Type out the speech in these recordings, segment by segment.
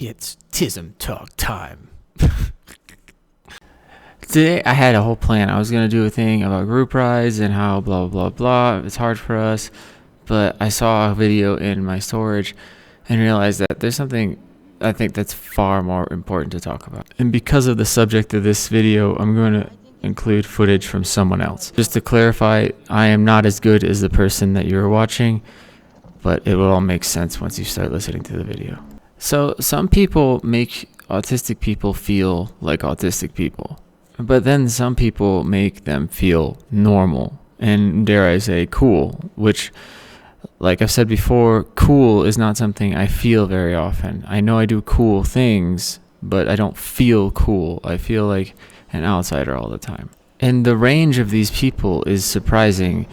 It's TISM Talk time. Today I had a whole plan. I was going to do a thing about group rides and how blah, blah, blah. It's hard for us. But I saw a video in my storage and realized that there's something I think that's far more important to talk about. And because of the subject of this video, I'm going to include footage from someone else. Just to clarify, I am not as good as the person that you're watching, but it will all make sense once you start listening to the video. So some people make autistic people feel like autistic people, but then some people make them feel normal and, dare I say, cool, which, like I've said before, cool is not something I feel very often. I know I do cool things, but I don't feel cool. I feel like an outsider all the time. And the range of these people is surprising.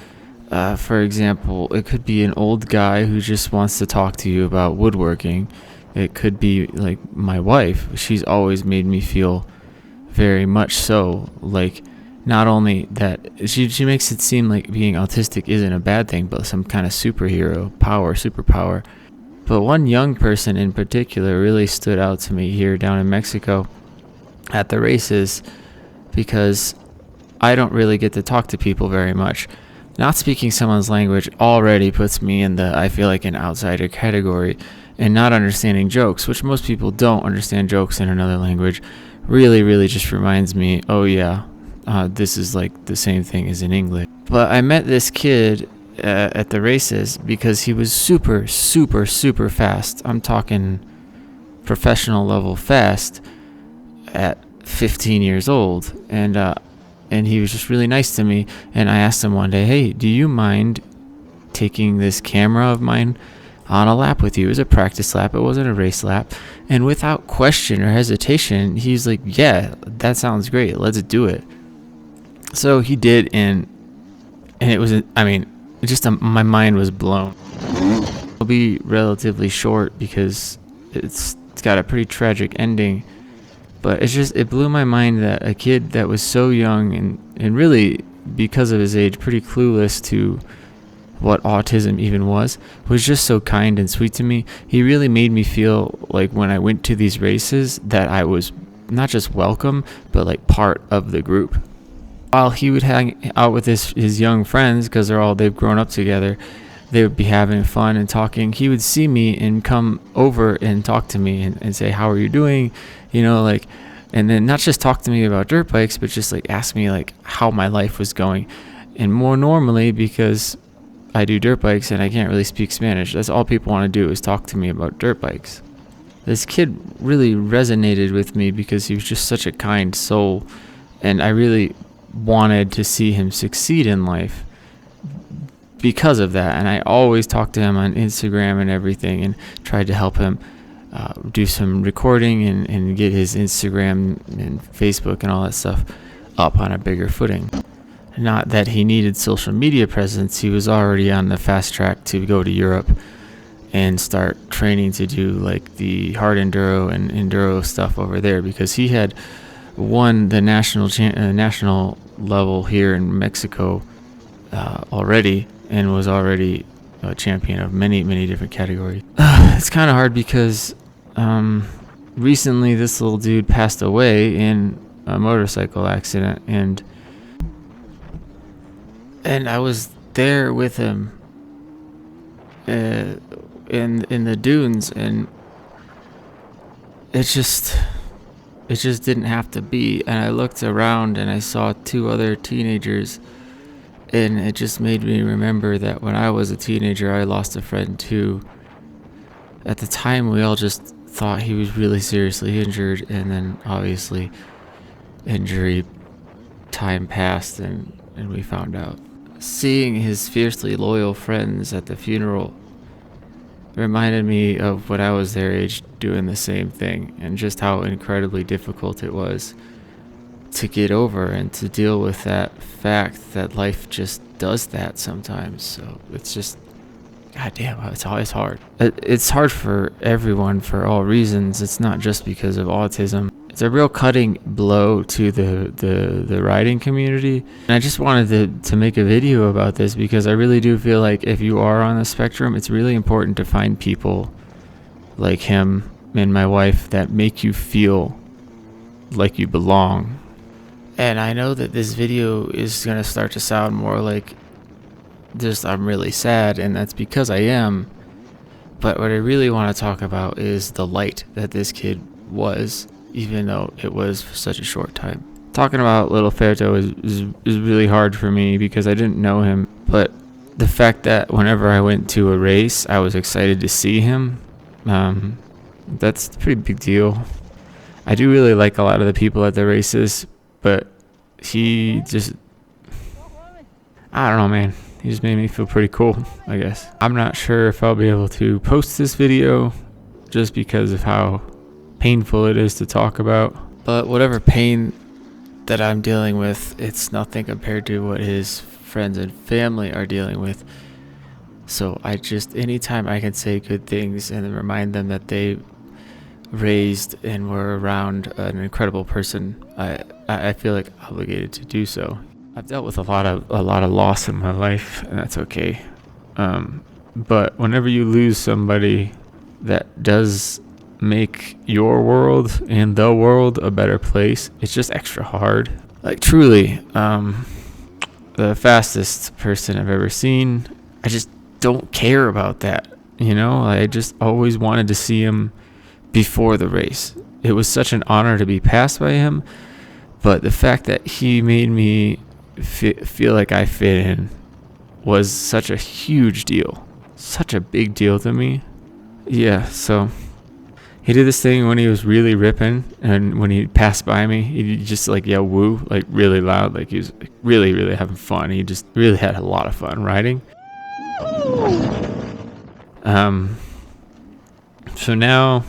For example, it could be an old guy who just wants to talk to you about woodworking. It could be like my wife. She's always made me feel very much so like not only that she makes it seem like being autistic isn't a bad thing, but some kind of superpower. But one young person in particular really stood out to me here down in Mexico at the races, because I don't really get to talk to people very much. Not speaking someone's language already puts me in the I feel like an outsider category, and not understanding jokes, which most people don't understand jokes in another language, really just reminds me, oh yeah, this is like the same thing as in English. But I met this kid at the races because he was super fast. I'm talking professional level fast at 15 years old. And he was just really nice to me. And I asked him one day, hey, do you mind taking this camera of mine on a lap with you? It was a practice lap. It wasn't a race lap. And without question or hesitation, he's like, yeah, that sounds great. Let's do it. So he did. And it was, my mind was blown. It'll be relatively short because it's got a pretty tragic ending. But it blew my mind that a kid that was so young and really, because of his age, pretty clueless to what autism even was just so kind and sweet to me. He really made me feel like when I went to these races that I was not just welcome, but like part of the group. While he would hang out with his young friends, because they've grown up together, they would be having fun and talking. He would see me and come over and talk to me and say, how are you doing? And then not just talk to me about dirt bikes, but just like ask me like how my life was going. And more normally, because I do dirt bikes and I can't really speak Spanish, that's all people want to do is talk to me about dirt bikes. This kid really resonated with me because he was just such a kind soul, and I really wanted to see him succeed in life because of that. And I always talked to him on Instagram and everything and tried to help him do some recording and get his Instagram and Facebook and all that stuff up on a bigger footing. Not that he needed social media presence. He was already on the fast track to go to Europe and start training to do like the hard enduro and enduro stuff over there, because he had won the national level here in Mexico already, and was already a champion of many different categories. It's kind of hard because recently this little dude passed away in a motorcycle accident, and I was there with him in the dunes, and it just didn't have to be. And I looked around and I saw two other teenagers, and it just made me remember that when I was a teenager, I lost a friend too. At the time, we all just thought he was really seriously injured, and then obviously injury time passed and we found out. Seeing his fiercely loyal friends at the funeral reminded me of when I was their age doing the same thing, and just how incredibly difficult it was to get over and to deal with that fact that life just does that sometimes. So it's just, goddamn, it's always hard. It's hard for everyone for all reasons. It's not just because of autism. It's a real cutting blow to the riding community. And I just wanted to make a video about this because I really do feel like if you are on the spectrum, it's really important to find people like him and my wife that make you feel like you belong. And I know that this video is going to start to sound more like just I'm really sad, and that's because I am. But what I really want to talk about is the light that this kid was, even though it was for such a short time. Talking about little Ferto is really hard for me because I didn't know him, but the fact that whenever I went to a race, I was excited to see him, that's a pretty big deal. I do really like a lot of the people at the races, but he just, I don't know, man. He just made me feel pretty cool, I guess. I'm not sure if I'll be able to post this video just because of how painful it is to talk about. But whatever pain that I'm dealing with, it's nothing compared to what his friends and family are dealing with. So anytime I can say good things and remind them that they raised and were around an incredible person, I feel like obligated to do so. I've dealt with a lot of loss in my life, and that's okay. But whenever you lose somebody that does make your world and the world a better place, it's just extra hard. Like truly, the fastest person I've ever seen, I just don't care about that. I just always wanted to see him before the race. It was such an honor to be passed by him, but the fact that he made me feel like I fit in was such a huge deal, such a big deal to me. Yeah, so he did this thing when he was really ripping, and when he passed by me, he just like yell woo, like really loud, like he was like, really, really having fun. He just really had a lot of fun riding. So now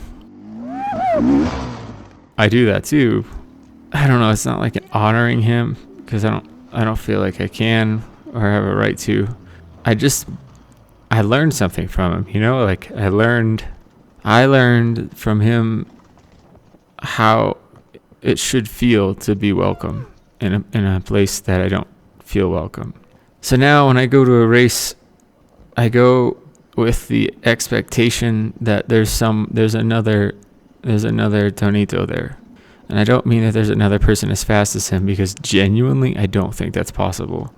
I do that too. I don't know, it's not like honoring him because I don't feel like I can or have a right to. I learned something from him, like I learned from him how it should feel to be welcome in a place that I don't feel welcome. So now when I go to a race, I go with the expectation that there's another Tonito there. And I don't mean that there's another person as fast as him, because genuinely I don't think that's possible.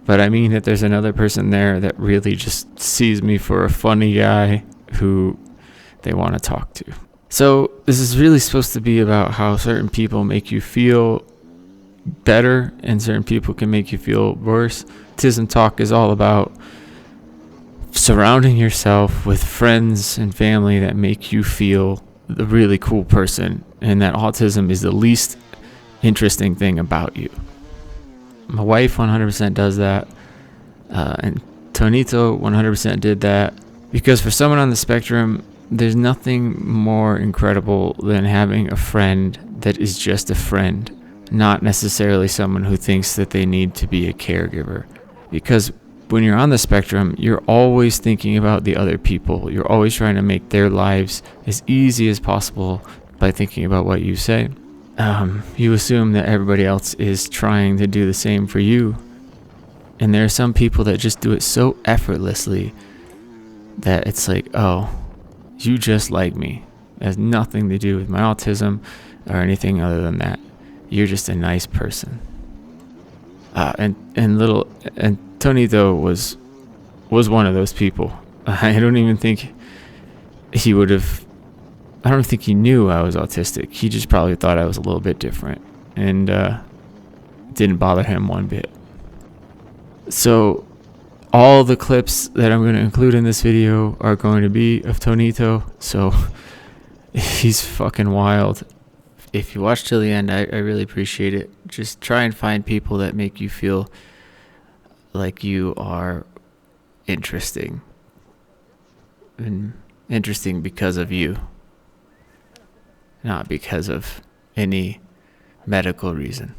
But I mean that there's another person there that really just sees me for a funny guy who they want to talk to. So this is really supposed to be about how certain people make you feel better and certain people can make you feel worse. TISM Talk is all about surrounding yourself with friends and family that make you feel the really cool person, and that autism is the least interesting thing about you. My wife 100% does that, and Tonito 100% did that, because for someone on the spectrum, there's nothing more incredible than having a friend that is just a friend, not necessarily someone who thinks that they need to be a caregiver. Because when you're on the spectrum, you're always thinking about the other people. You're always trying to make their lives as easy as possible by thinking about what you say. You assume that everybody else is trying to do the same for you. And there are some people that just do it so effortlessly that it's like, oh, you just like me. It has nothing to do with my autism or anything other than that. You're just a nice person. And Tonito was one of those people. I don't even think he would have. I don't think he knew I was autistic. He just probably thought I was a little bit different, and didn't bother him one bit. So all the clips that I'm going to include in this video are going to be of Tonito. So he's fucking wild. If you watch till the end, I really appreciate it. Just try and find people that make you feel like you are interesting. And interesting because of you. Not because of any medical reason.